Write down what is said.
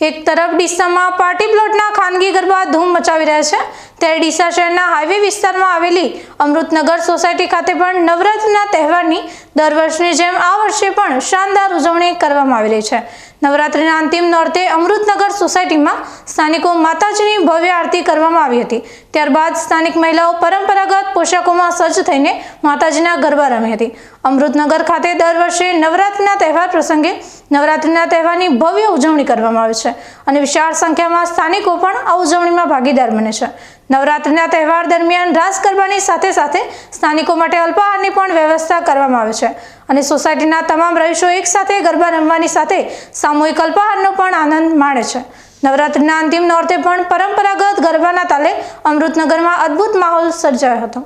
એક તરફ ડીસામાં પાર્ટી પ્લોટના ખાનગી ગરબા ધૂમ મચાવી રહ્યા છે, ત્યારે ડીસા શહેરના હાઈવે વિસ્તારમાં આવેલી અમૃતનગર સોસાયટી ખાતે પણ નવરાત્રિના તહેવારની દર વર્ષની જેમ આ વર્ષે પણ શાનદાર ઉજવણી કરવામાં આવી રહી છે। નવરાત્રિના અંતિમ નોરતે અમૃતનગર સોસાયટીમાં સ્થાનિકો માતાજીની ભવ્ય આરતી કરવામાં આવી હતી। ત્યારબાદ સ્થાનિક મહિલાઓ પરંપરાગત પોશાકોમાં સજ્જ થઈને માતાજીના ગરબા રમી હતી। અમૃતનગર ખાતે દર વર્ષે નવરાત્રિના તહેવાર પ્રસંગે નવરાત્રિના તહેવારની ભવ્ય ઉજવણી કરવામાં આવે છે અને વિશાળ સંખ્યામાં સ્થાનિકો પણ આ ઉજવણીમાં ભાગીદાર બને છે। નવરાત્રિના તહેવાર દરમિયાન રાસ ગરબાની સાથે સાથે સ્થાનિકો માટે અલ્પાહારની પણ વ્યવસ્થા કરવામાં આવે છે અને સોસાયટીના તમામ રહીશો એકસાથે ગરબા રમવાની સાથે સામૂહિક અલ્પાહારનો પણ આનંદ માણે છે। નવરાત્રિના અંતિમ નોરતે પણ પરંપરાગત ગરબાના તાલે અમૃતનગરમાં અદ્ભુત માહોલ સર્જાયો હતો।